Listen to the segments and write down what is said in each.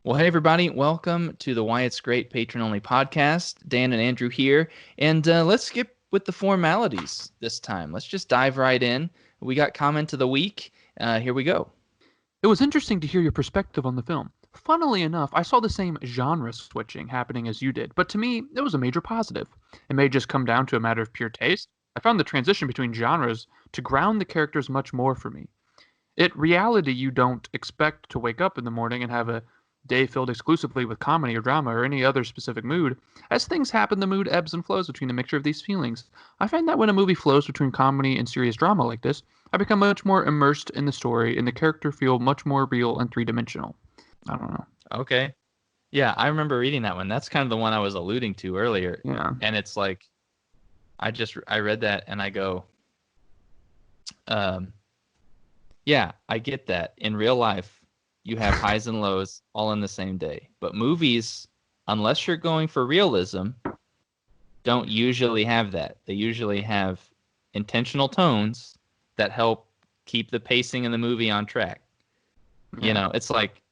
Well, hey, everybody. Welcome to the Why It's Great Patron Only Podcast. Dan and Andrew here. And let's skip with the formalities this time. Let's just dive right in. We got comment of the week. Here we go. It was interesting to hear your perspective on the film. Funnily enough, I saw the same genre switching happening as you did, but to me, it was a major positive. It may just come down to a matter of pure taste. I found the transition between genres to ground the characters much more for me. Reality, you don't expect to wake up in the morning and have a day filled exclusively with comedy or drama or any other specific mood. As things happen, the mood ebbs and flows between a mixture of these feelings. I find that when a movie flows between comedy and serious drama like this, I become much more immersed in the story and the character feel much more real and three-dimensional. I don't know. Okay. Yeah, I remember reading that one. That's kind of the one I was alluding to earlier. Yeah. And it's like, I read that and I go, yeah, I get that. In real life, you have highs and lows all in the same day. But movies, unless you're going for realism, don't usually have that. They usually have intentional tones that help keep the pacing in the movie on track. Yeah. You know, it's like,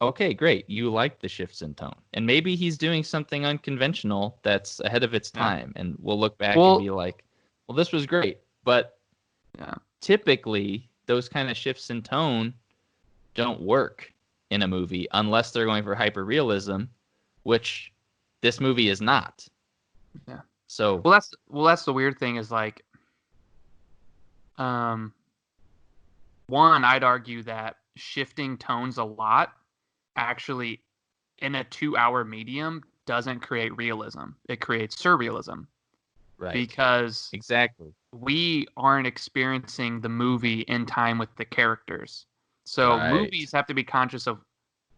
okay, great. You like the shifts in tone. And maybe he's doing something unconventional that's ahead of its time. Yeah. And we'll look back and be like, well, this was great. But typically, those kind of shifts in tone don't work in a movie unless they're going for hyper-realism, which this movie is not. Yeah. So that's the weird thing is like, one, I'd argue that shifting tones a lot actually in a 2-hour medium doesn't create realism. It creates surrealism. Right. Because exactly, we aren't experiencing the movie in time with the characters. So movies have to be conscious of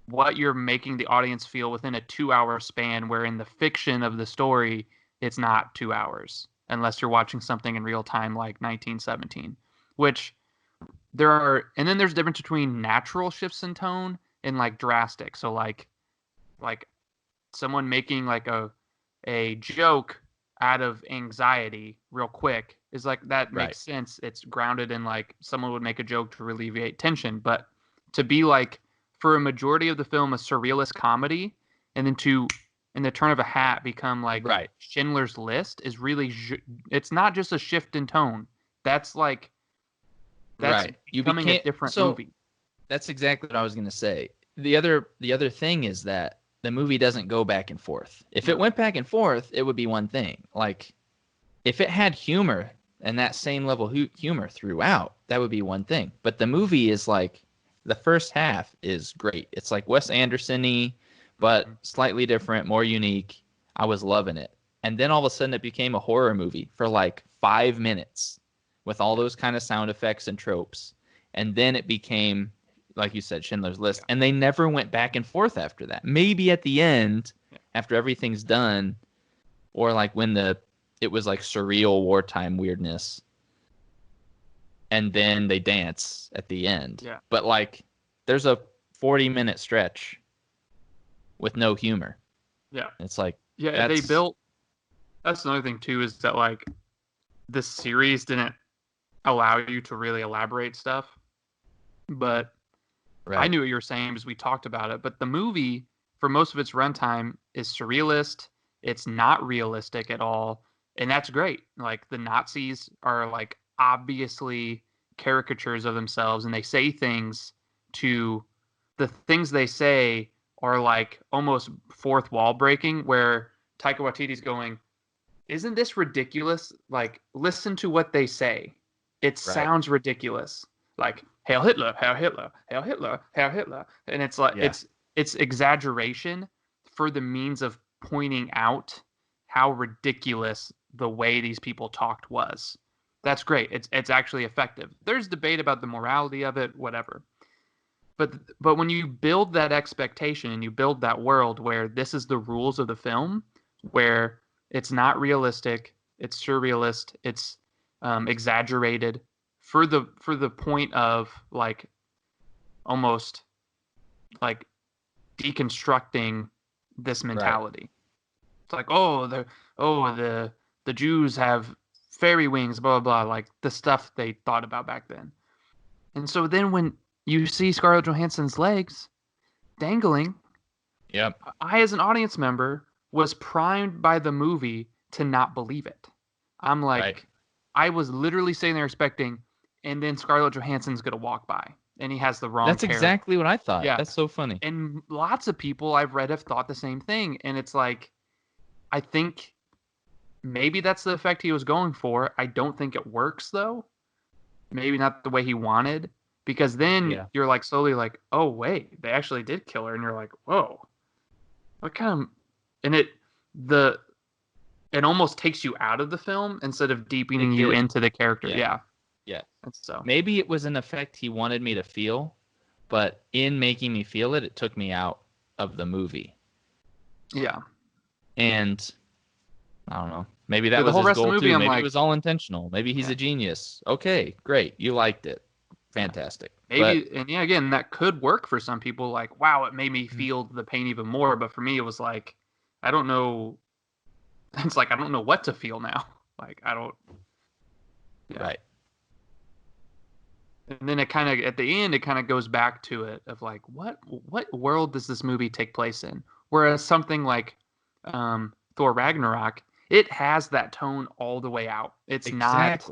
what you're making the audience feel within a 2-hour span, where in the fiction of the story, it's not 2 hours, unless you're watching something in real time like 1917, which and then there's a difference between natural shifts in tone and like drastic. So like someone making like a joke out of anxiety real quick is like, that makes sense. It's grounded in like someone would make a joke to alleviate tension. But to be like, for a majority of the film, a surrealist comedy, and then to, in the turn of a hat, become like Schindler's List is really, it's not just a shift in tone. That's like, that's becoming a different movie. That's exactly what I was going to say. The other thing is that the movie doesn't go back and forth. If it went back and forth, it would be one thing. Like, if it had humor and that same level humor throughout, that would be one thing. But the movie is like, the first half is great. It's like Wes Anderson-y, but slightly different, more unique. I was loving it. And then all of a sudden it became a horror movie for like 5 minutes with all those kind of sound effects and tropes. And then it became, like you said, Schindler's List. And they never went back and forth after that. Maybe at the end, after everything's done, or like when it was like surreal wartime weirdness, and then they dance at the end. Yeah. But like, there's a 40-minute stretch with no humor. Yeah. It's like, that's another thing too, is that like the series didn't allow you to really elaborate stuff. But I knew what you were saying because we talked about it. But the movie, for most of its runtime, is surrealist. It's not realistic at all. And that's great. Like, the Nazis are like obviously caricatures of themselves, and they say things the things they say are like almost fourth wall breaking, where Taika Waititi's going, isn't this ridiculous? Like, listen to what they say. It sounds ridiculous. Like, Hail Hitler, Hail Hitler, Hail Hitler, Hail Hitler. And it's like, it's exaggeration for the means of pointing out how ridiculous the way these people talked was. That's great. It's actually effective. There's debate about the morality of it, whatever. But when you build that expectation and you build that world where this is the rules of the film, where it's not realistic, it's surrealist, it's exaggerated for the point of like almost like deconstructing this mentality. It's like, the Jews have fairy wings, blah, blah, blah, like the stuff they thought about back then. And so then when you see Scarlett Johansson's legs dangling Yep. I, as an audience member, was primed by the movie to not believe it. I'm like, Right. I was literally sitting there expecting, and then Scarlett Johansson's gonna walk by, and he has the wrong That's character. exactly what I thought. Yeah. That's so funny. And lots of people I've read have thought the same thing, and it's like, I think maybe that's the effect he was going for. I don't think it works though. Maybe not the way he wanted, because then you're like slowly like, oh wait, they actually did kill her, and you're like, whoa, what kind of, and it almost takes you out of the film instead of deepening you into the character. Yeah. So maybe it was an effect he wanted me to feel, but in making me feel it, it took me out of the movie. Yeah. And I don't know. Maybe that was whole his rest of goal the movie, too. I'm Maybe like, it was all intentional. Maybe he's a genius. Okay, great. You liked it. Fantastic. Maybe, and yeah, again, that could work for some people. Like, wow, it made me feel the pain even more. But for me, it was like, I don't know. It's like I don't know what to feel now. Like I don't. Yeah. Right. And then it kind of at the end, it kind of goes back to it of like, what world does this movie take place in? Whereas something like Thor Ragnarok, it has that tone all the way out. It's not,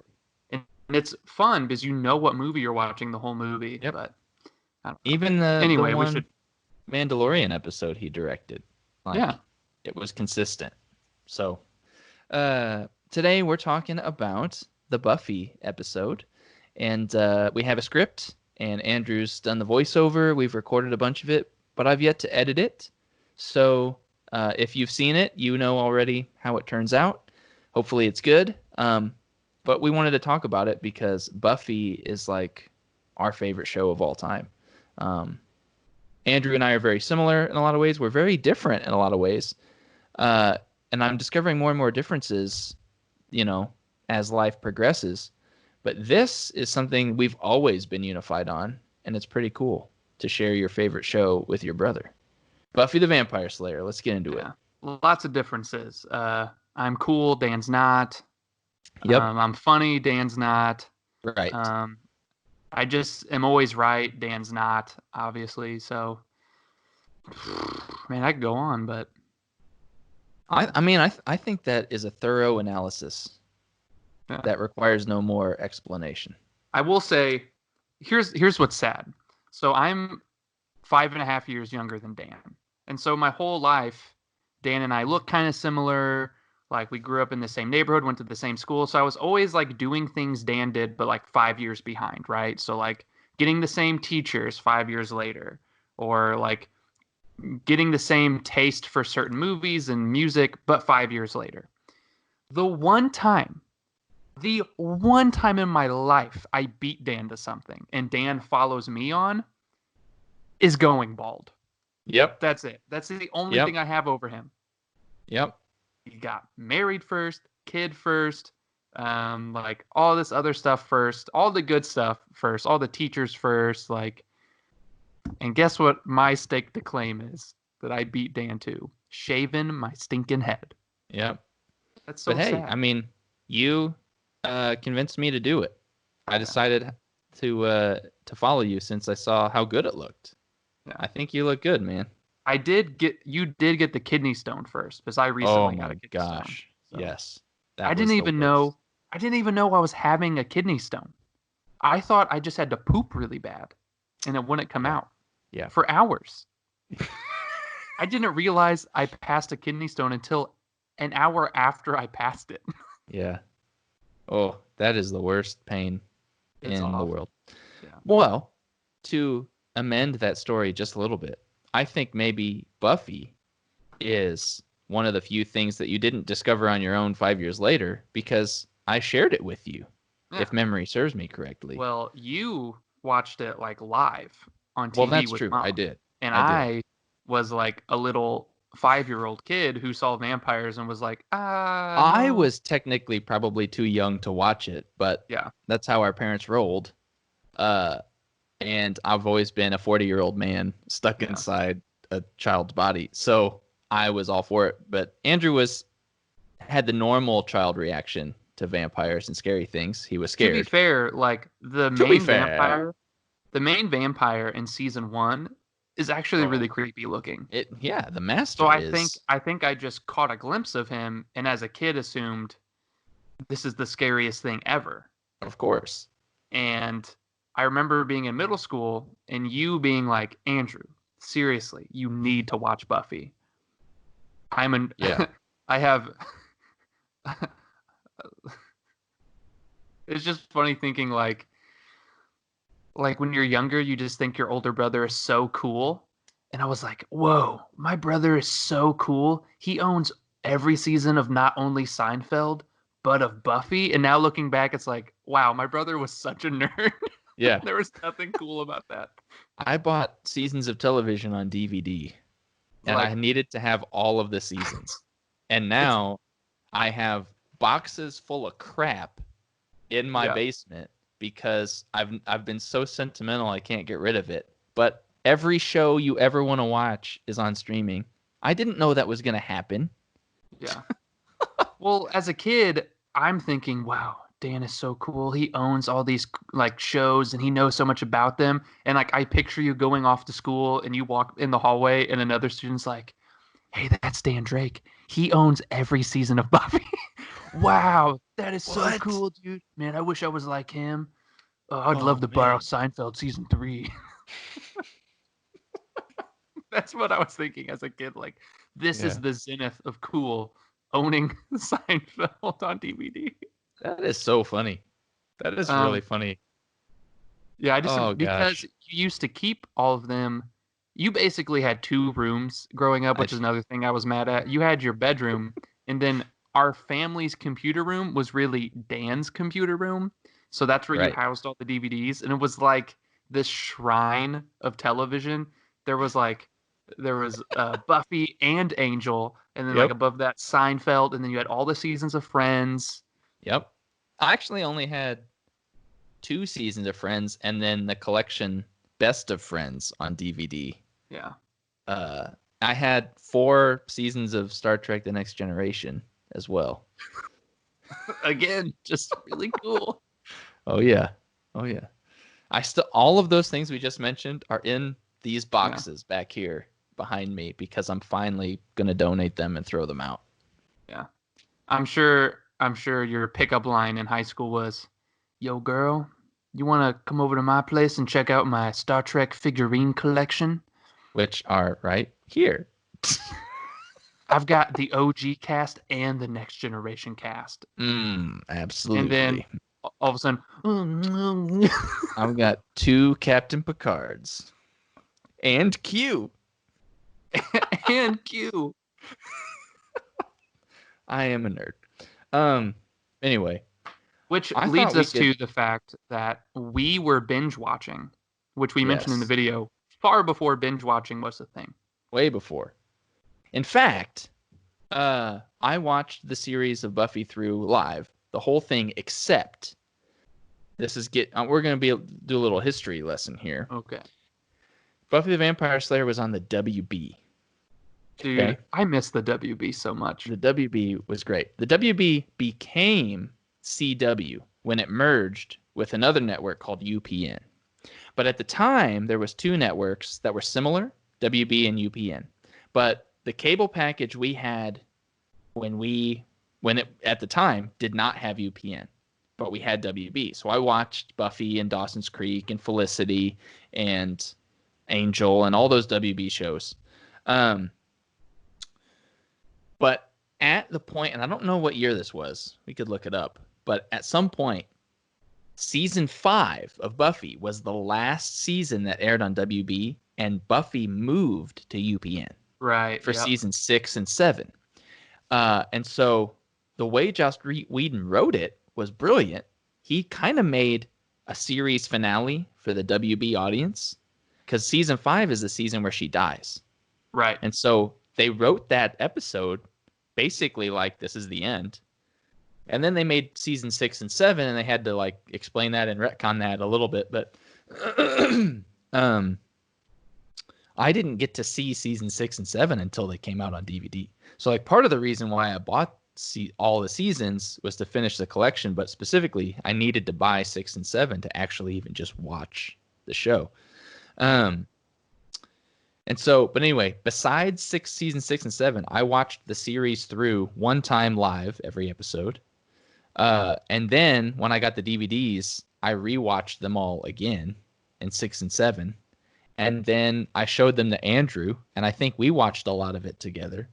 and it's fun because you know what movie you're watching the whole movie. Yep. But even the one we should Mandalorian episode he directed, like, it was consistent. So today we're talking about the Buffy episode, and we have a script, and Andrew's done the voiceover. We've recorded a bunch of it, but I've yet to edit it. So if you've seen it, you know already how it turns out. Hopefully it's good. But we wanted to talk about it because Buffy is like our favorite show of all time. Andrew and I are very similar in a lot of ways. We're very different in a lot of ways. And I'm discovering more and more differences, as life progresses. But this is something we've always been unified on, and it's pretty cool to share your favorite show with your brother. Buffy the Vampire Slayer. Let's get into it. Lots of differences. I'm cool. Dan's not. Yep. I'm funny. Dan's not. Right. I just am always right. Dan's not, obviously. So, man, I could go on, but I think that is a thorough analysis that requires no more explanation. I will say, here's what's sad. So I'm 5.5 years younger than Dan, and so my whole life, Dan and I look kind of similar. Like we grew up in the same neighborhood, went to the same school. So I was always like doing things Dan did, but like 5 years behind, right? So like getting the same teachers 5 years later, or like getting the same taste for certain movies and music, but 5 years later. The one time in my life I beat Dan to something and Dan follows me on is going bald. Yep. That's it. That's the only thing I have over him. Yep. He got married first, kid first, like all this other stuff first, all the good stuff first, all the teachers first, like, and guess what my stake to claim is that I beat Dan to? Shaving my stinking head. Yep. That's so sad. I mean, you convinced me to do it. I decided to follow you since I saw how good it looked. Yeah. I think you look good, man. You did get the kidney stone first because I recently got a kidney stone. So. Yes. I didn't even know I was having a kidney stone. I thought I just had to poop really bad and it wouldn't come out. Yeah. For hours. I didn't realize I passed a kidney stone until an hour after I passed it. Yeah. Oh, that is the worst pain in the world. Yeah. Well, to amend that story just a little bit, I think maybe Buffy is one of the few things that you didn't discover on your own 5 years later because I shared it with you, if memory serves me correctly. Well, you watched it like live on TV. Well, that's with true. Mom. I did. And I was like a little 5-year-old kid who saw vampires and was like, I was technically probably too young to watch it, but that's how our parents rolled. And I've always been a 40-year-old man stuck inside a child's body. So I was all for it. But Andrew had the normal child reaction to vampires and scary things. He was scared. To be fair, like the main vampire in season 1 is actually really creepy looking. The master. So I think I just caught a glimpse of him, and as a kid assumed this is the scariest thing ever. Of course. And I remember being in middle school and you being like, Andrew, seriously, you need to watch Buffy. Yeah. I have. It's just funny thinking like when you're younger, you just think your older brother is so cool. And I was like, whoa, my brother is so cool. He owns every season of not only Seinfeld, but of Buffy. And now looking back, it's like, wow, my brother was such a nerd. Yeah. There was nothing cool about that. I bought seasons of television on DVD, and I needed to have all of the seasons. And now I have boxes full of crap in my basement because I've been so sentimental I can't get rid of it. But every show you ever want to watch is on streaming. I didn't know that was going to happen. Yeah. Well, as a kid, I'm thinking, wow, Dan is so cool. He owns all these like shows and he knows so much about them. And like I picture you going off to school and you walk in the hallway and another student's like, hey, that's Dan Drake. He owns every season of Buffy. Wow, that is so cool, dude. Man, I wish I was like him. I'd love to borrow Seinfeld season 3. That's what I was thinking as a kid. Like, this is the zenith of cool, owning Seinfeld on DVD. That is so funny. That is really funny. Yeah, I just because you used to keep all of them. You basically had 2 rooms growing up, which is another thing I was mad at. You had your bedroom, and then our family's computer room was really Dan's computer room. So that's where you housed all the DVDs. And it was like this shrine of television. There was Buffy and Angel. And then like above that, Seinfeld. And then you had all the seasons of Friends. Yep. I actually only had 2 seasons of Friends and then the collection Best of Friends on DVD. Yeah. I had 4 seasons of Star Trek The Next Generation as well. Again, just really cool. Oh yeah. All of those things we just mentioned are in these boxes back here behind me because I'm finally gonna donate them and throw them out. Yeah. I'm sure your pickup line in high school was, yo girl, you wanna come over to my place and check out my Star Trek figurine collection? Which are right here. I've got the OG cast and the Next Generation cast. Absolutely. And then all of a sudden, I've got 2 Captain Picards. And Q. And Q. I am a nerd. Anyway. Which leads us to the fact that we were binge watching, which we mentioned in the video, far before binge watching was a thing. Way before. In fact, I watched the series of Buffy through live, the whole thing, except we're going to do a little history lesson here. Okay. Buffy the Vampire Slayer was on the WB. Dude, okay? I miss the WB so much. The WB was great. The WB became CW when it merged with another network called UPN. But at the time, there was 2 networks that were similar, WB and UPN. But the cable package we had when it at the time did not have UPN, but we had WB. So I watched Buffy and Dawson's Creek and Felicity and Angel and all those WB shows. But at the point, and I don't know what year this was, we could look it up, but at some point, season 5 of Buffy was the last season that aired on WB, and Buffy moved to UPN. Right. For season 6 and 7. And so the way Joss Whedon wrote it was brilliant. He kind of made a series finale for the WB audience because season 5 is the season where she dies. Right. And so they wrote that episode basically like this is the end. And then they made season 6 and 7 and they had to like explain that and retcon that a little bit. But I didn't get to see season 6 and 7 until they came out on DVD. So like part of the reason why I bought all the seasons was to finish the collection, but specifically I needed to buy 6 and 7 to actually even just watch the show. And so, but anyway, besides season 6 and 7, I watched the series through one time live every episode. And then when I got the DVDs, I rewatched them all again in 6 and 7. And then I showed them to Andrew, and I think we watched a lot of it together.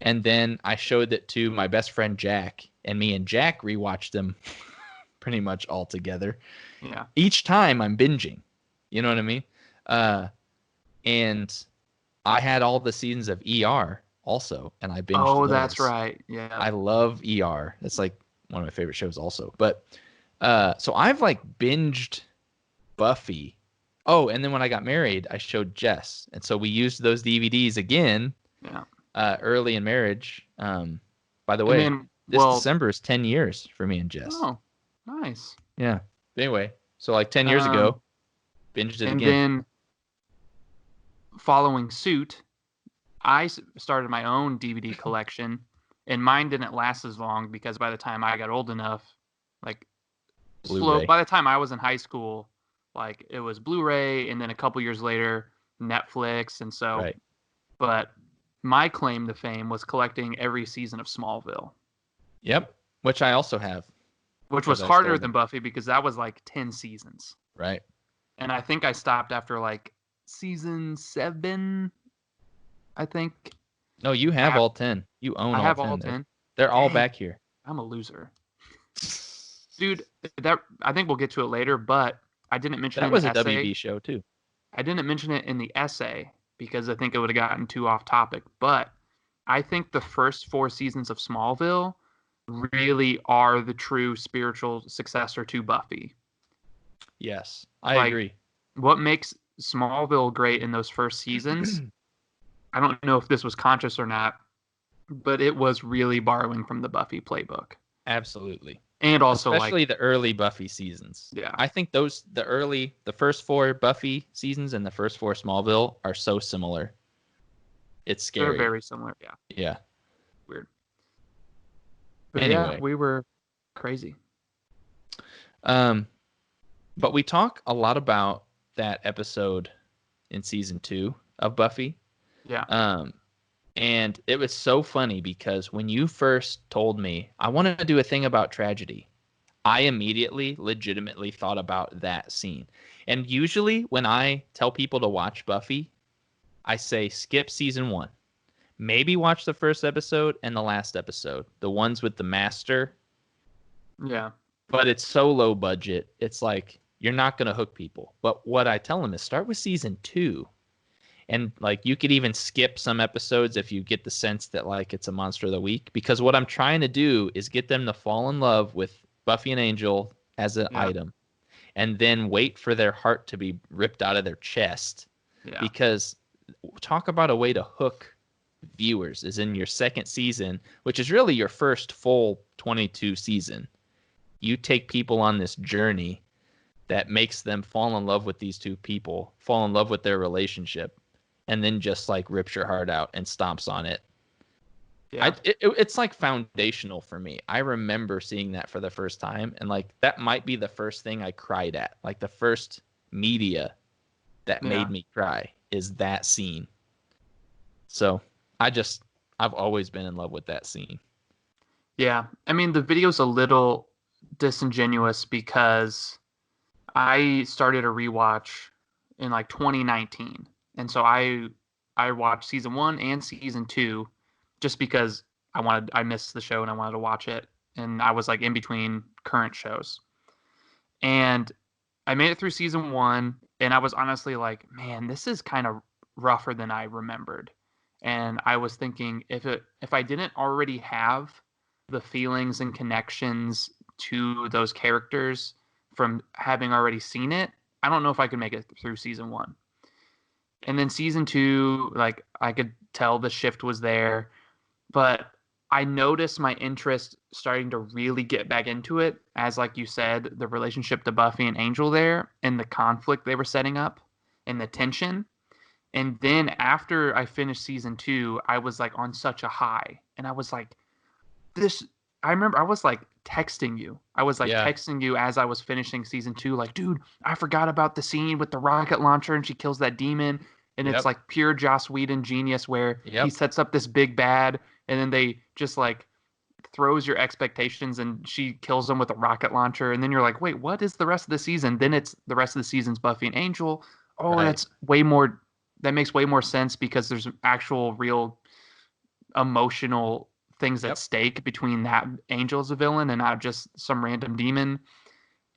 And then I showed it to my best friend Jack, and me and Jack rewatched them pretty much all together. Yeah. Each time I'm binging. You know what I mean? And I had all the seasons of ER also, and I binged those. That's right. Yeah. I love ER. It's like one of my favorite shows also. But so I've like binged Buffy. Oh, and then when I got married, I showed Jess. And so we used those DVDs again. Yeah. Early in marriage. By the way, this December is 10 years for me and Jess. Oh, nice. Yeah. Anyway, so like 10 years ago, binged it again. And then following suit, I started my own DVD collection, and mine didn't last as long because by the time I got old enough, like by the time I was in high school, like it was Blu-ray, and then a couple years later, Netflix, and so. Right. But my claim to fame was collecting every season of Smallville. Yep, which I also have. Which was harder than Buffy because that was like 10 seasons. Right. And I think I stopped after like season 7, I think. No, you have all 10. You own all 10. I have all 10. They're all back here. I'm a loser. Dude, I think we'll get to it later, but I didn't mention it in the essay. That was a WB show too. I didn't mention it in the essay because I think it would have gotten too off topic. But I think the first 4 seasons of Smallville really are the true spiritual successor to Buffy. Yes, I agree. What makes Smallville great in those first seasons, I don't know if this was conscious or not, but it was really borrowing from the Buffy playbook. Absolutely. And also especially the early Buffy seasons. Yeah. I think the first 4 Buffy seasons and the first 4 Smallville are so similar. It's scary. They're very similar, yeah. Yeah. Weird. But anyway. Yeah, we were crazy. But we talk a lot about that episode in season 2 of Buffy. Yeah. And it was so funny because when you first told me, I wanted to do a thing about tragedy, I immediately legitimately thought about that scene. And usually when I tell people to watch Buffy, I say skip season 1. Maybe watch the first episode and the last episode, the ones with the master. Yeah. But it's so low budget. It's like, you're not going to hook people. But what I tell them is start with season 2. And like you could even skip some episodes if you get the sense that like it's a monster of the week. Because what I'm trying to do is get them to fall in love with Buffy and Angel as an item. And then wait for their heart to be ripped out of their chest. Yeah. Because talk about a way to hook viewers is in your second season, which is really your first full 22 season. You take people on this journey that makes them fall in love with these two people, fall in love with their relationship, and then just like rips your heart out and stomps on it. Yeah. It's like foundational for me. I remember seeing that for the first time, and like that might be the first thing I cried at. Like the first media that made me cry is that scene. So I've always been in love with that scene. Yeah. I mean, the video's a little disingenuous because I started a rewatch in like 2019. And so I watched season 1 and season 2 just because I missed the show and I wanted to watch it. And I was like in between current shows. And I made it through season 1 and I was honestly like, man, this is kind of rougher than I remembered. And I was thinking if I didn't already have the feelings and connections to those characters from having already seen it, I don't know if I could make it through season 1. And then season 2, like I could tell the shift was there, but I noticed my interest starting to really get back into it as, like you said, the relationship to Buffy and Angel there and the conflict they were setting up and the tension. And then after I finished season 2, I was like on such a high. And I was like, I remember I was like texting you. I was like texting you as I was finishing season 2, like, dude, I forgot about the scene with the rocket launcher and she kills that demon. And it's like pure Joss Whedon genius where he sets up this big bad and then they just like throws your expectations and she kills them with a rocket launcher. And then you're like, wait, what is the rest of the season? Then it's the rest of the season's Buffy and Angel. Oh, that's way more. That makes way more sense because there's actual real emotional things at stake between that Angel as a villain and not just some random demon.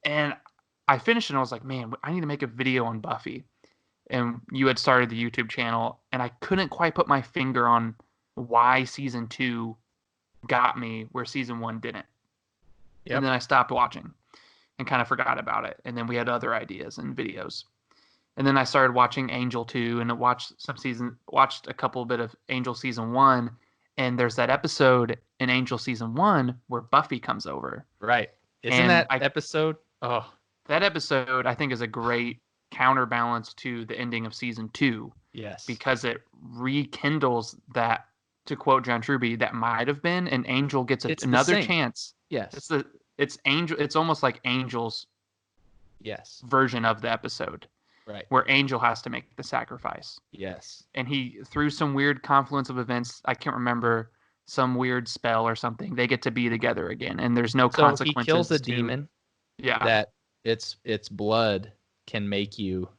And I finished and I was like, man, I need to make a video on Buffy. And you had started the YouTube channel and I couldn't quite put my finger on why season 2 got me where season 1 didn't. And then I stopped watching and kind of forgot about it. And then we had other ideas and videos. And then I started watching Angel 2 and watched a couple bit of Angel season 1. And there's that episode in Angel season 1 where Buffy comes over. Right. Isn't that episode? Oh, that episode I think is a great counterbalance to the ending of season 2. Yes. Because it rekindles that, to quote John Truby, that might have been, and Angel gets another chance. Yes. It's Angel. It's almost like Angel's version of the episode. Right. Where Angel has to make the sacrifice. Yes. And he, through some weird confluence of events, I can't remember, some weird spell or something, they get to be together again. And there's no consequences. He kills a demon. Yeah. That its blood can make you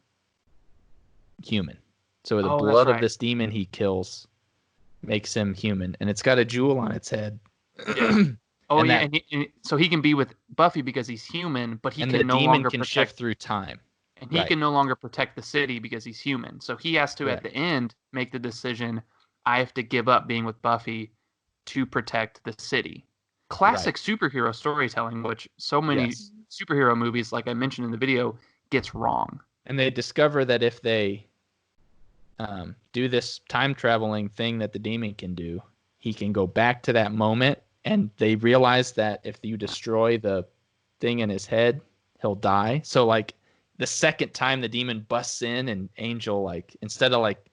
human. So the blood of this demon he kills makes him human. And it's got a jewel on its head. Yeah. And so he can be with Buffy because he's human, but he can no longer shift through time. And he can no longer protect the city because he's human. So he has to, at the end, make the decision, I have to give up being with Buffy to protect the city. Classic superhero storytelling, which so many superhero movies, like I mentioned in the video, gets wrong. And they discover that if they do this time traveling thing that the demon can do, he can go back to that moment. And they realize that if you destroy the thing in his head, he'll die. So like, the second time the demon busts in and Angel, like, instead of like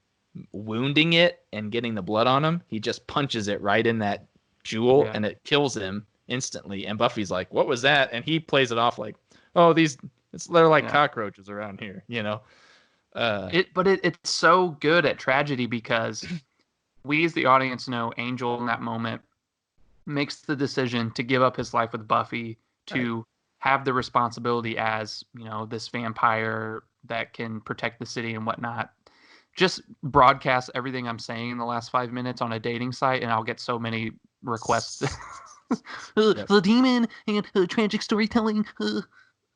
wounding it and getting the blood on him, he just punches it right in that jewel and it kills him instantly. And Buffy's like, what was that? And he plays it off like, oh, they're like cockroaches around here, you know? It's so good at tragedy because we as the audience know Angel in that moment makes the decision to give up his life with Buffy to have the responsibility as, you know, this vampire that can protect the city and whatnot. Just broadcast everything I'm saying in the last 5 minutes on a dating site, and I'll get so many requests. The demon and tragic storytelling.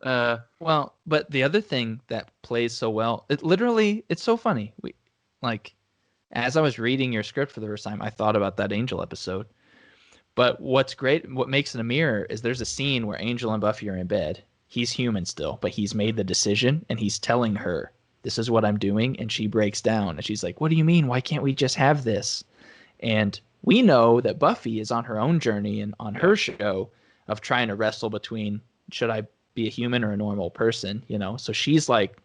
Well, but the other thing that plays so well, it's so funny. As I was reading your script for the first time, I thought about that Angel episode. But what's great, what makes it a mirror is there's a scene where Angel and Buffy are in bed. He's human still, but he's made the decision and he's telling her, this is what I'm doing. And she breaks down and she's like, what do you mean? Why can't we just have this? And we know that Buffy is on her own journey and on her show of trying to wrestle between, should I be a human or a normal person? You know? So she's like,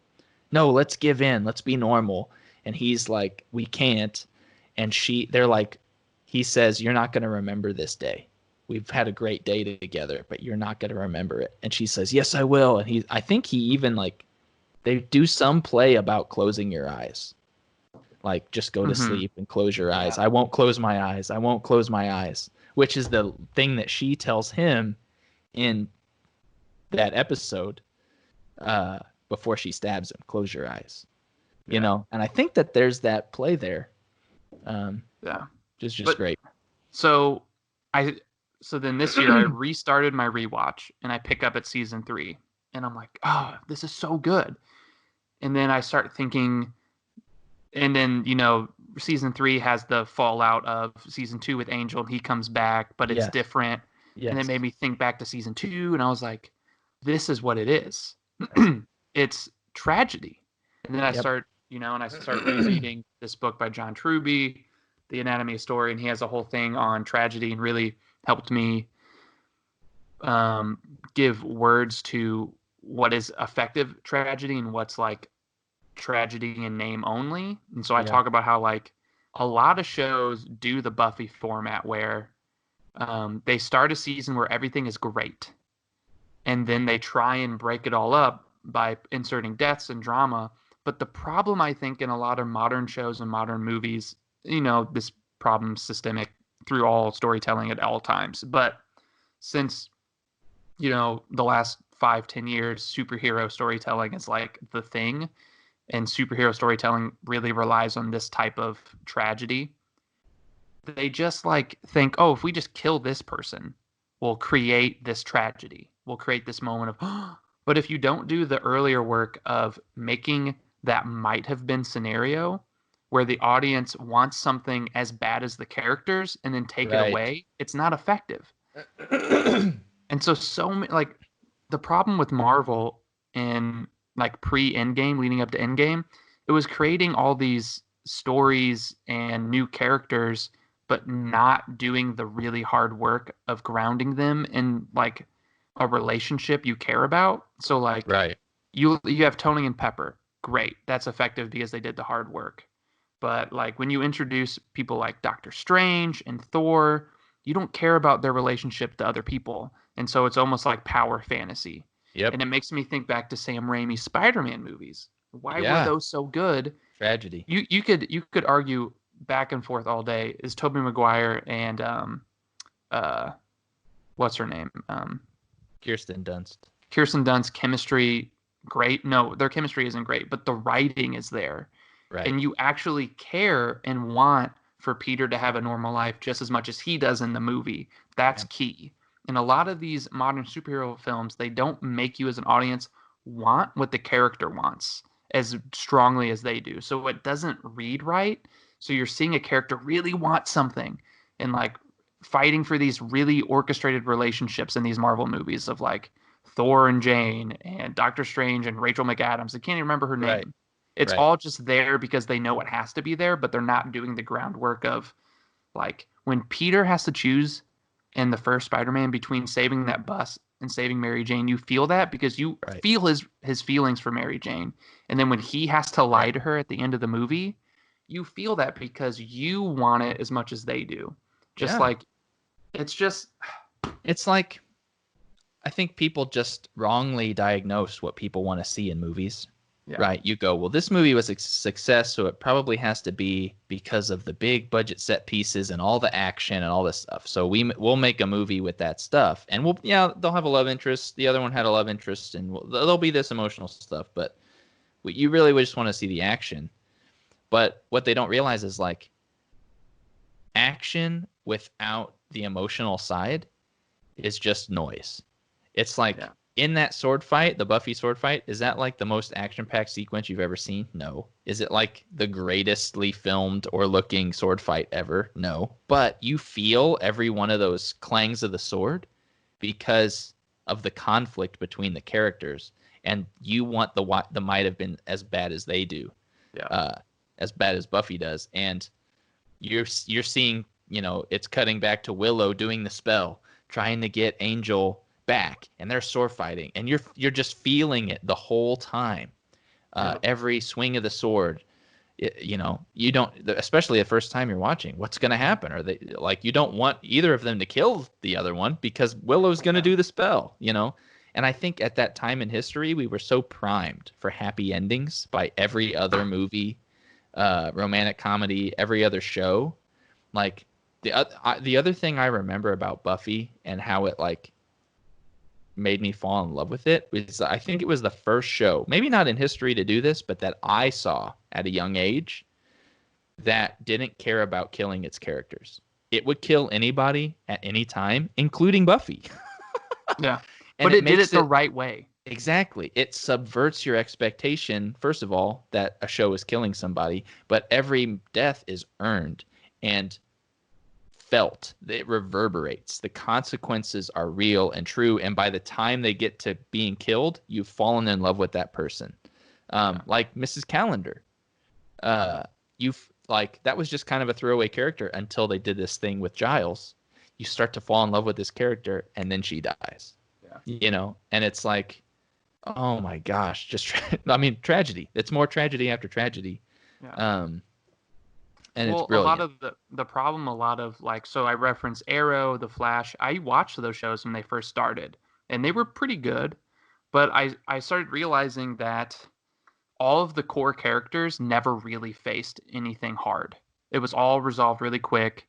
no, let's give in. Let's be normal. And he's like, we can't. And they're like, he says, you're not going to remember this day. We've had a great day together, but you're not going to remember it. And she says, yes, I will. And I think he even they do some play about closing your eyes. Like, just go to sleep and close your eyes. I won't close my eyes. I won't close my eyes, which is the thing that she tells him in that episode before she stabs him. Close your eyes, you know? And I think that there's that play there. Just great. So then this year I restarted my rewatch and I pick up at season 3 and I'm like, oh, this is so good. And then I start thinking, and then, you know, season 3 has the fallout of season 2 with Angel. He comes back, but it's different. Yes. And it made me think back to season 2 and I was like, this is what it is. It's tragedy. And then I start rereading this book by John Truby, The Anatomy of Story, and he has a whole thing on tragedy and really helped me give words to what is effective tragedy and what's like tragedy in name only. And so I talk about how like a lot of shows do the Buffy format where they start a season where everything is great and then they try and break it all up by inserting deaths and drama, But the problem, I think, in a lot of modern shows and modern movies, this problem's systemic through all storytelling at all times. But since, the last 5-10 years, superhero storytelling is like the thing, and superhero storytelling really relies on this type of tragedy. They just like think, oh, if we just kill this person, we'll create this tragedy. We'll create this moment of, but if you don't do the earlier work of making that might have been scenario where the audience wants something as bad as the characters and then take it away, it's not effective. And so many, like, the problem with Marvel in like pre-Endgame, leading up to Endgame, it was creating all these stories and new characters, but not doing the really hard work of grounding them in like a relationship you care about. So like, you have Tony and Pepper, great, that's effective because they did the hard work. But like when you introduce people like Doctor Strange and Thor, you don't care about their relationship to other people, and so it's almost like power fantasy. Yep. And it makes me think back to Sam Raimi's Spider-Man movies. Why were those so good? Tragedy. You could argue back and forth all day. Is Tobey Maguire and what's her name? Kirsten Dunst. Kirsten Dunst's chemistry great? No, their chemistry isn't great, but the writing is there. Right. And you actually care and want for Peter to have a normal life just as much as he does in the movie. That's key. In a lot of these modern superhero films, they don't make you as an audience want what the character wants as strongly as they do. So it doesn't read right. So you're seeing a character really want something and like fighting for these really orchestrated relationships in these Marvel movies of like Thor and Jane and Doctor Strange and Rachel McAdams. I can't even remember her name. Right. It's all just there because they know it has to be there, but they're not doing the groundwork of like when Peter has to choose in the first Spider-Man between saving that bus and saving Mary Jane, you feel that because you feel his feelings for Mary Jane. And then when he has to lie to her at the end of the movie, you feel that because you want it as much as they do. Like, it's like, I think people just wrongly diagnose what people want to see in movies. Yeah. Right. You go, well, this movie was a success, so it probably has to be because of the big budget set pieces and all the action and all this stuff. So we'll make a movie with that stuff. And they'll have a love interest. The other one had a love interest, and there'll be this emotional stuff. But you really just want to see the action. But what they don't realize is like action without the emotional side is just noise. It's like... Yeah. In that sword fight, the Buffy sword fight, is that like the most action-packed sequence you've ever seen? No. Is it like the greatestly filmed or looking sword fight ever? No. But you feel every one of those clangs of the sword because of the conflict between the characters, and you want the might have been as bad as they do, as bad as Buffy does, and you're seeing, it's cutting back to Willow doing the spell, trying to get Angel back, and they're sword fighting, and you're just feeling it the whole time. Every swing of the sword, you don't, especially the first time you're watching, what's going to happen? Are they like, you don't want either of them to kill the other one because Willow's going to do the spell, And I think at that time in history, we were so primed for happy endings by every other movie, romantic comedy, every other show. Like the other thing I remember about Buffy and how it like made me fall in love with it was, I think it was the first show, maybe not in history to do this, but that I saw at a young age that didn't care about killing its characters. It would kill anybody at any time, including Buffy. Yeah. But it did it the right way. Exactly. It subverts your expectation, first of all, that a show is killing somebody, but every death is earned and felt. It reverberates. The consequences are real and true, and by the time they get to being killed, you've fallen in love with that person. Like Mrs. Calendar. That was just kind of a throwaway character until they did this thing with Giles. You start to fall in love with this character, and then she dies. Yeah. And it's like, oh my gosh, tragedy. It's more tragedy after tragedy. Yeah. And it's brilliant. A lot of the problem, so I reference Arrow, The Flash. I watched those shows when they first started, and they were pretty good. But I started realizing that all of the core characters never really faced anything hard. It was all resolved really quick.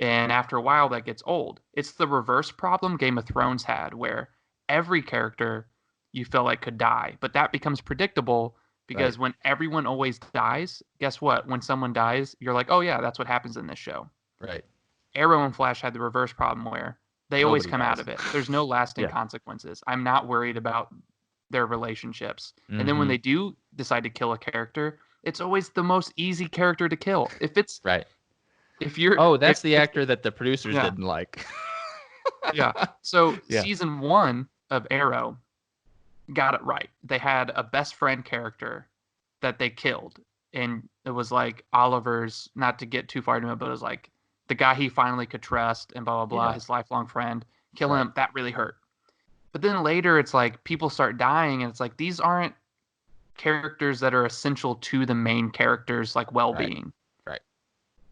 And after a while, that gets old. It's the reverse problem Game of Thrones had, where every character you felt like could die. But that becomes predictable because when everyone always dies, guess what? When someone dies, you're like, oh, yeah, that's what happens in this show. Right. Arrow and Flash had the reverse problem where they always come out of it. There's no lasting consequences. I'm not worried about their relationships. And then when they do decide to kill a character, it's always the most easy character to kill. If it's if you're that's the actor that the producers didn't like. So season 1 of Arrow got it right. They had a best friend character that they killed, and it was like Oliver's, not to get too far into it, but it was like the guy he finally could trust and blah blah blah, his lifelong friend. Kill him, that really hurt. But then later it's like people start dying, and it's like these aren't characters that are essential to the main character's like well-being. Right.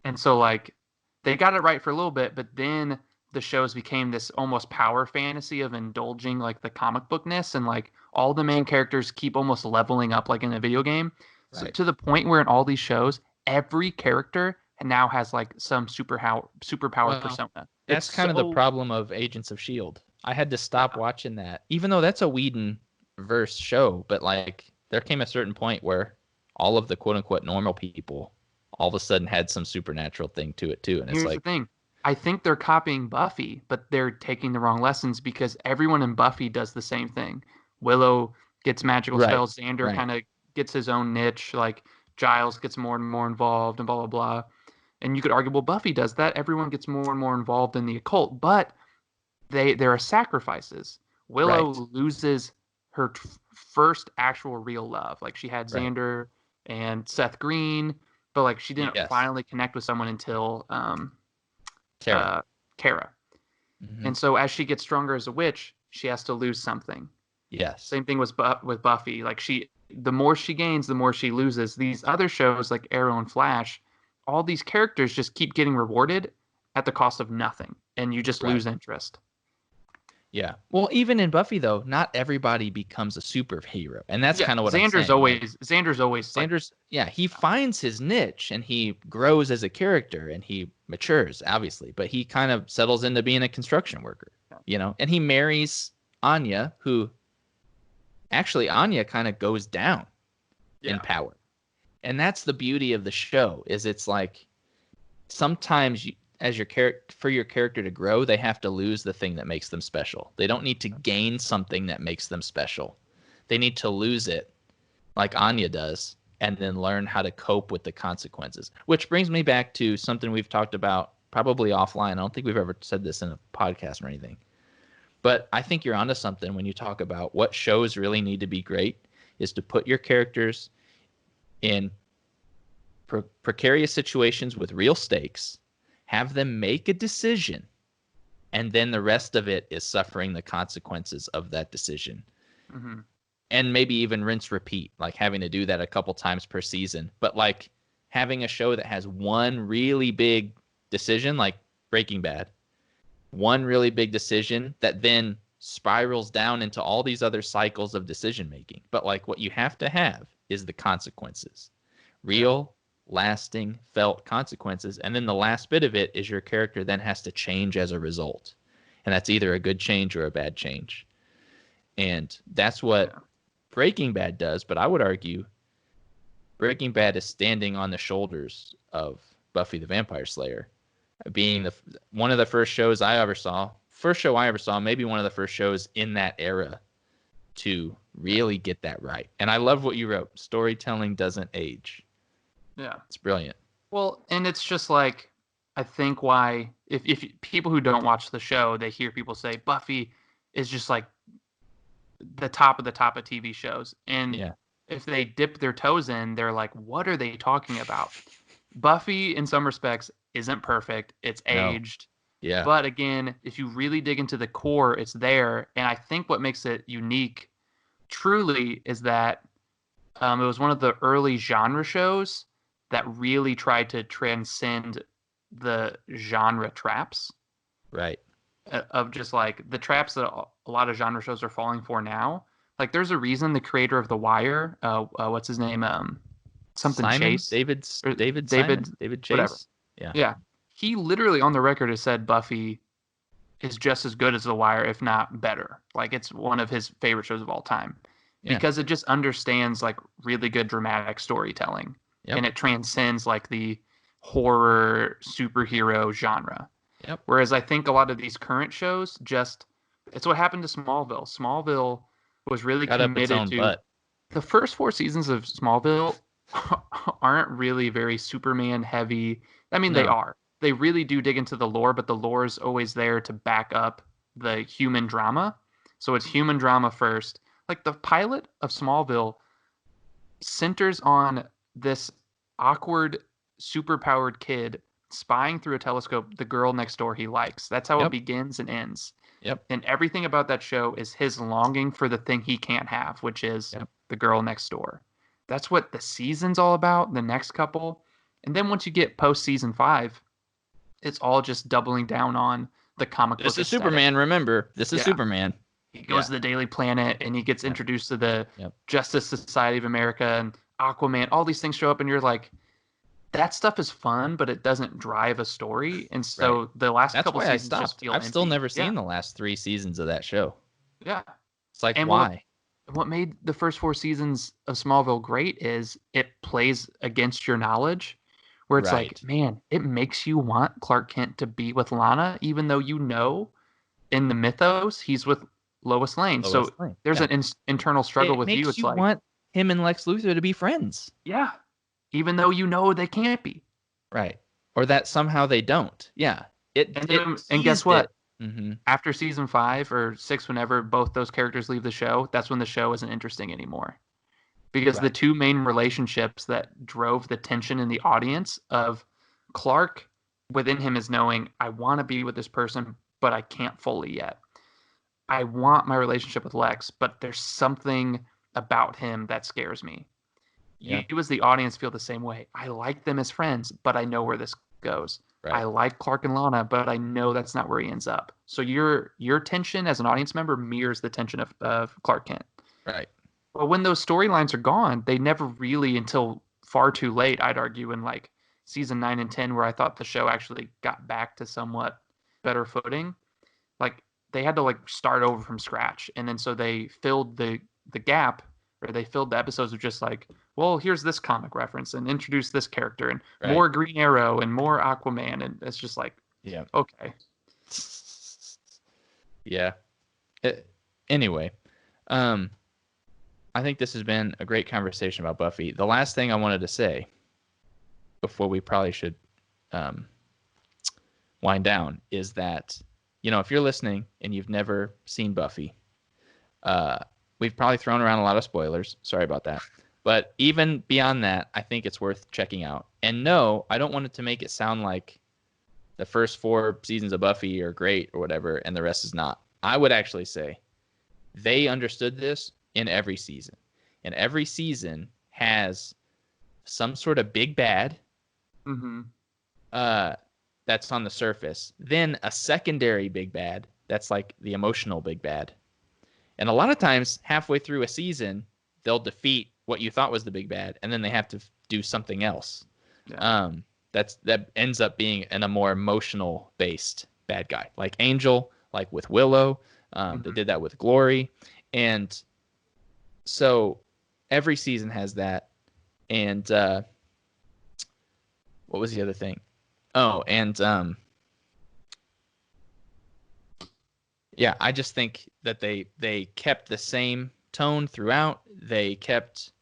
And so like they got it right for a little bit, but then the shows became this almost power fantasy of indulging like the comic bookness, and like all the main characters keep almost leveling up like in a video game. So to the point where in all these shows, every character now has like some superpower persona. That's kind of the problem of Agents of S.H.I.E.L.D. I had to stop watching that, even though that's a Whedon-verse show. But like, there came a certain point where all of the quote-unquote normal people all of a sudden had some supernatural thing to it too. And here's it's like, the thing. I think they're copying Buffy, but they're taking the wrong lessons because everyone in Buffy does the same thing. Willow gets magical spells. Xander kind of gets his own niche. Like Giles gets more and more involved and blah, blah, blah. And you could argue, well, Buffy does that. Everyone gets more and more involved in the occult, but there are sacrifices. Willow loses her first actual real love. Like she had Xander and Seth Green, but like she didn't finally connect with someone until Kara. And so as she gets stronger as a witch, she has to lose something. Yes. Same thing with Buffy. Like the more she gains, the more she loses. These other shows like Arrow and Flash, all these characters just keep getting rewarded at the cost of nothing, and you just lose interest. Yeah. Well, even in Buffy though, not everybody becomes a superhero, and that's kind of what Xander's always he finds his niche and he grows as a character and he matures, obviously, but he kind of settles into being a construction worker, and he marries Anya, who actually Anya kind of goes down in power. And that's the beauty of the show, is it's like sometimes for your character to grow, they have to lose the thing that makes them special. They don't need to gain something that makes them special. They need to lose it like Anya does and then learn how to cope with the consequences. Which brings me back to something we've talked about probably offline. I don't think we've ever said this in a podcast or anything. But I think you're onto something when you talk about what shows really need to be great is to put your characters in precarious situations with real stakes, have them make a decision, and then the rest of it is suffering the consequences of that decision. And maybe even rinse repeat, like having to do that a couple times per season. But like having a show that has one really big decision, like Breaking Bad, one really big decision that then spirals down into all these other cycles of decision making. But like what you have to have is the consequences, real, lasting, felt consequences. And then the last bit of it is your character then has to change as a result. And that's either a good change or a bad change. And that's what Breaking Bad does. But I would argue Breaking Bad is standing on the shoulders of Buffy the Vampire Slayer, being one of the first shows I ever saw, maybe one of the first shows in that era to really get that right. And I love what you wrote. Storytelling doesn't age. Yeah. It's brilliant. Well, and it's just like, I think why, if people who don't watch the show, they hear people say Buffy is just like the top of TV shows. And if they dip their toes in, they're like, what are they talking about? Buffy, in some respects, isn't perfect. It's aged. Yeah. But again, if you really dig into the core, it's there. And I think what makes it unique, truly, is that it was one of the early genre shows that really tried to transcend the genre traps. Right. Of just like the traps that a lot of genre shows are falling for now. Like, there's a reason the creator of The Wire, what's his name? Something Simon? Chase. David David Chase? whatever. Yeah. Yeah. He literally on the record has said Buffy is just as good as The Wire, if not better. Like, it's one of his favorite shows of all time. Yeah. Because it just understands like really good dramatic storytelling. Yep. And it transcends like the horror superhero genre. Yep. Whereas I think a lot of these current shows it's what happened to Smallville. Smallville was really Got up its committed own to butt. the first 4 seasons of Smallville aren't really very Superman heavy. I mean, they No. are. They really do dig into the lore, but the lore is always there to back up the human drama. So it's human drama first. Like the pilot of Smallville centers on this awkward, superpowered kid spying through a telescope the girl next door he likes. That's how it begins and ends. Yep. And everything about that show is his longing for the thing he can't have, which is the girl next door. That's what the season's all about, the next couple. And then once you get post season 5, it's all just doubling down on the comic book. This is Superman, remember. This is Superman. He goes to the Daily Planet and he gets introduced to the Justice Society of America and Aquaman. All these things show up and you're like, that stuff is fun, but it doesn't drive a story. And so the last couple seasons just feel I've still empty. never seen the last 3 seasons of that show. Yeah. It's like, and why? What made the first 4 seasons of Smallville great is it plays against your knowledge, where it's like, man, it makes you want Clark Kent to be with Lana, even though you know in the mythos he's with Lois Lane. There's an internal struggle with you. It's you like, want him and Lex Luthor to be friends. Yeah. Even though you know they can't be. Right. Or that somehow they don't. Yeah. And guess what? Mm-hmm. After season 5 or 6, whenever both those characters leave the show, that's when the show isn't interesting anymore. Because the two main relationships that drove the tension in the audience of Clark within him is knowing, I want to be with this person, but I can't fully yet. I want my relationship with Lex, but there's something about him that scares me. You as the audience feel the same way. I like them as friends, but I know where this goes. Right. I like Clark and Lana, but I know that's not where he ends up. So your tension as an audience member mirrors the tension of Clark Kent. Right. But when those storylines are gone, they never really, until far too late, I'd argue, in like season 9 and 10, where I thought the show actually got back to somewhat better footing. Like they had to like start over from scratch. And then so they filled the gap, or they filled the episodes with just like, well, here's this comic reference and introduce this character and more Green Arrow and more Aquaman. And it's just like, okay. Yeah. Anyway, I think this has been a great conversation about Buffy. The last thing I wanted to say before we probably should wind down is that, if you're listening and you've never seen Buffy, we've probably thrown around a lot of spoilers. Sorry about that. But even beyond that, I think it's worth checking out. And no, I don't want it to make it sound like the first 4 seasons of Buffy are great or whatever, and the rest is not. I would actually say they understood this in every season. And every season has some sort of big bad that's on the surface. Then a secondary big bad that's like the emotional big bad. And a lot of times, halfway through a season, they'll defeat what you thought was the big bad, and then they have to do something else. Yeah. That ends up being a more emotional based bad guy, like Angel, like with Willow. They did that with Glory, and so every season has that. And what was the other thing? Oh, and I just think that they kept the same tone throughout. They kept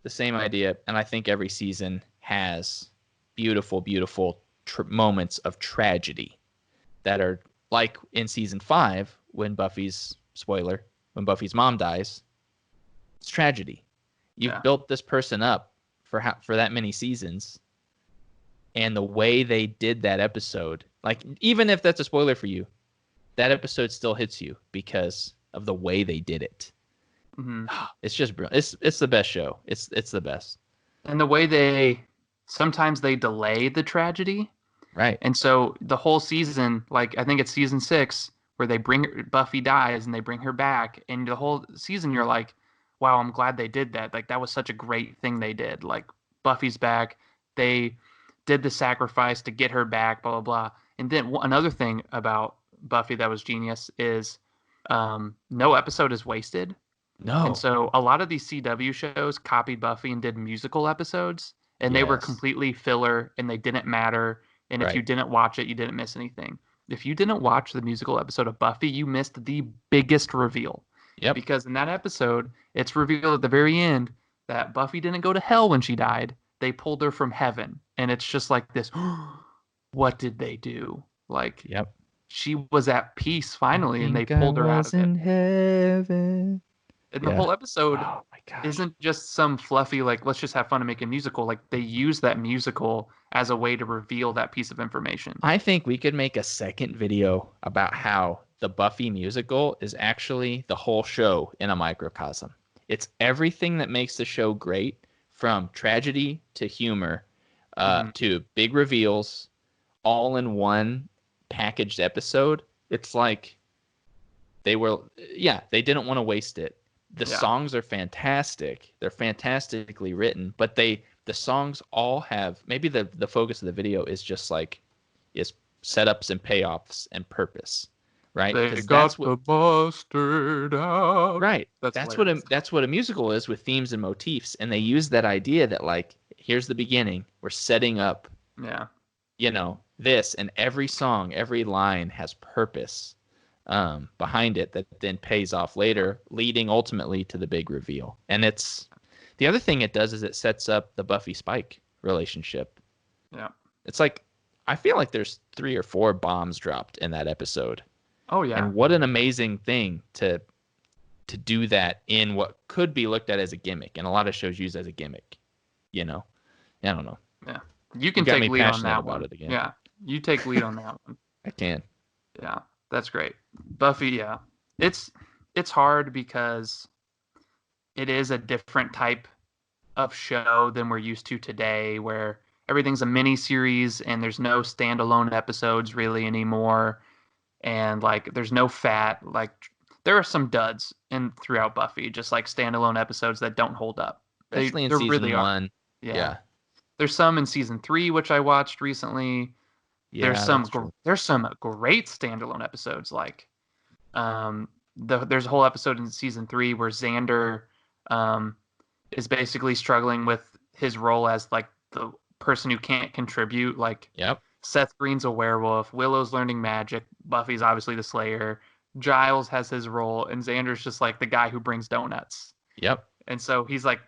the same idea, and I think every season has beautiful, beautiful moments of tragedy that are like in season 5 when Buffy's mom dies. It's tragedy. You've built this person up for that many seasons, and the way they did that episode, like even if that's a spoiler for you, that episode still hits you because of the way they did it. Mm-hmm. It's just brilliant. It's the best show. It's the best. And the way sometimes they delay the tragedy. Right. And so the whole season, like I think it's season 6, where Buffy dies and they bring her back, and the whole season you're like, wow, I'm glad they did that. Like, that was such a great thing they did. Like, Buffy's back. They did the sacrifice to get her back, blah, blah, blah. And then another thing about Buffy that was genius is no episode is wasted. No. And so a lot of these CW shows copied Buffy and did musical episodes, and they were completely filler, and they didn't matter. And if you didn't watch it, you didn't miss anything. If you didn't watch the musical episode of Buffy, you missed the biggest reveal. Yep. Because in that episode, it's revealed at the very end that Buffy didn't go to hell when she died. They pulled her from heaven. And it's just like this, what did they do? Like, she was at peace finally, and they pulled her out of it. Heaven. And the whole episode isn't just some fluffy, like, let's just have fun and make a musical. Like, they use that musical as a way to reveal that piece of information. I think we could make a second video about how the Buffy musical is actually the whole show in a microcosm. It's everything that makes the show great, from tragedy to humor, to big reveals, all in one packaged episode. It's like they didn't want to waste it. The songs are fantastic. They're fantastically written, but the songs all have, maybe the focus of the video is just like, is setups and payoffs and purpose, right? They got the mustard out. Right. That's what a musical is, with themes and motifs. And they use that idea that, like, here's the beginning. We're setting up, this, and every song, every line has purpose behind it that then pays off later, leading ultimately to the big reveal. And it's the other thing it does is it sets up the Buffy Spike relationship. Yeah. It's like, I feel like there's 3 or 4 bombs dropped in that episode. Oh yeah. And what an amazing thing to do that in what could be looked at as a gimmick, and a lot of shows use as a gimmick. I don't know. Yeah. You can take lead on that one. It again. Yeah. You take lead on that one. I can. Yeah. That's great. Buffy, yeah. It's hard because it is a different type of show than we're used to today, where everything's a mini series and there's no standalone episodes really anymore. And like, there's no fat. Like, there are some duds throughout Buffy, just like standalone episodes that don't hold up. Especially in season really 1. Yeah. There's some in season 3, which I watched recently. Yeah, there's some great standalone episodes. Like, there's a whole episode in season 3 where Xander is basically struggling with his role as like the person who can't contribute. Like, Seth Green's a werewolf, Willow's learning magic, Buffy's obviously the Slayer, Giles has his role, and Xander's just like the guy who brings donuts. Yep. And so he's like,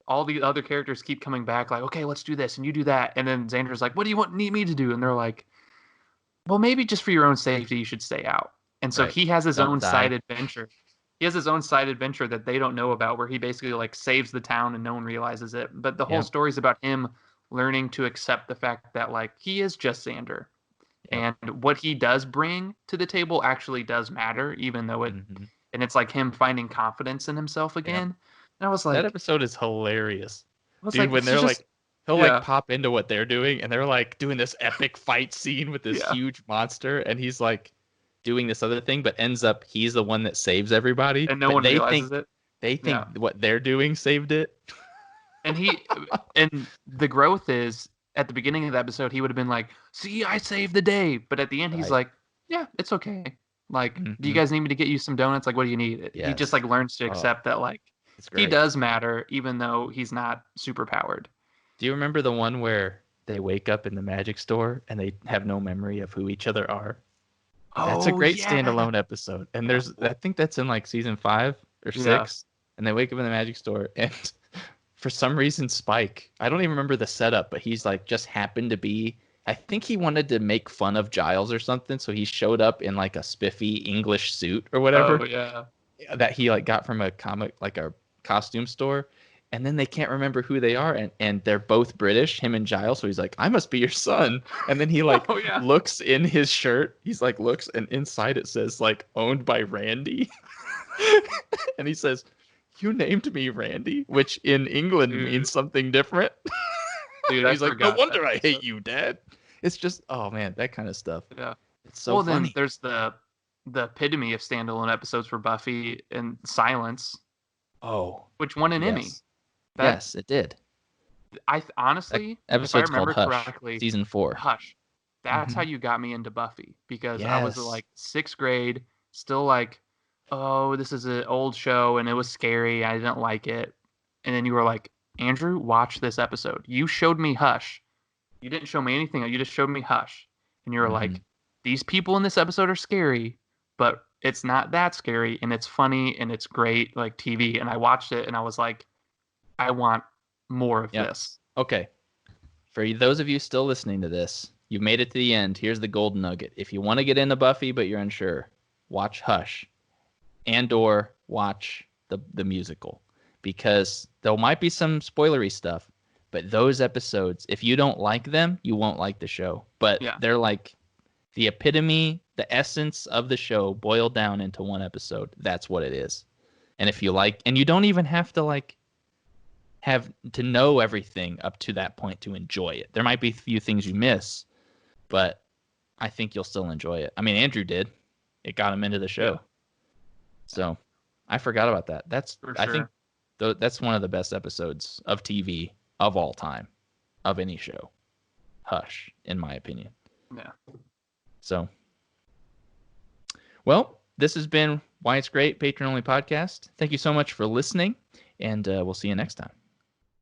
all the other characters keep coming back, like, okay, let's do this, and you do that. And then Xander's like, what do you need me to do? And they're like, well, maybe just for your own safety, you should stay out. And so he has his own side adventure. He has his own side adventure that they don't know about, where he basically like saves the town and no one realizes it. But the whole story is about him learning to accept the fact that like he is just Xander. And what he does bring to the table actually does matter, even though and it's like him finding confidence in himself again. And I was like, that episode is hilarious. Dude, like, when they're like, he'll like pop into what they're doing, and they're like doing this epic fight scene with this huge monster, and he's like doing this other thing, but ends up he's the one that saves everybody. And no one realizes it. They think what they're doing saved it. And and the growth is, at the beginning of the episode, he would have been like, see, I saved the day. But at the end, he's like, yeah, it's okay. Like, do you guys need me to get you some donuts? Like, what do you need? Yes. He just like learns to accept that like he does matter, even though he's not super powered. Do you remember the one where they wake up in the magic store and they have no memory of who each other are? That's a great standalone episode. And I think that's in like season 5 or 6. And they wake up in the magic store, and for some reason, Spike, I don't even remember the setup, but he's like just happened to be, I think he wanted to make fun of Giles or something. So he showed up in like a spiffy English suit or whatever. Oh, yeah. That he like got from a costume store. And then they can't remember who they are, and they're both British, him and Giles. So he's like, I must be your son. And then he like looks in his shirt. He's like, looks, and inside it says like owned by Randy. And he says, you named me Randy, which in England means something different. Dude, he's like, no wonder I hate you, Dad. It's just, oh man, that kind of stuff. Yeah. It's so funny. Then there's the the epitome of standalone episodes for Buffy and Silence. Oh, which won an Emmy. Yes, it did. Honestly, if I Episode's remember called Hush, correctly, season 4. Hush. That's how you got me into Buffy, because I was Yes. like 6th grade, still like, oh, this is an old show and it was scary. I didn't like it. And then you were like, Andrew, watch this episode. You showed me Hush. You didn't show me anything. You just showed me Hush. And you were like, these people in this episode are scary, but it's not that scary, and it's funny, and it's great, like TV. And I watched it, and I was like, I want more of this. Okay. For those of you still listening to this, you've made it to the end. Here's the gold nugget. If you want to get into Buffy, but you're unsure, watch Hush and/or watch the musical, because there might be some spoilery stuff, but those episodes, if you don't like them, you won't like the show. But they're like the epitome, the essence of the show boiled down into one episode. That's what it is. And if you like, and you don't even have to like have to know everything up to that point to enjoy it. There might be a few things you miss, but I think you'll still enjoy it. I mean, Andrew did. It got him into the show. So I forgot about that. I think that's one of the best episodes of TV of all time, of any show. Hush, in my opinion. Yeah. So, well, this has been Why It's Great, Patron Only Podcast. Thank you so much for listening, and we'll see you next time.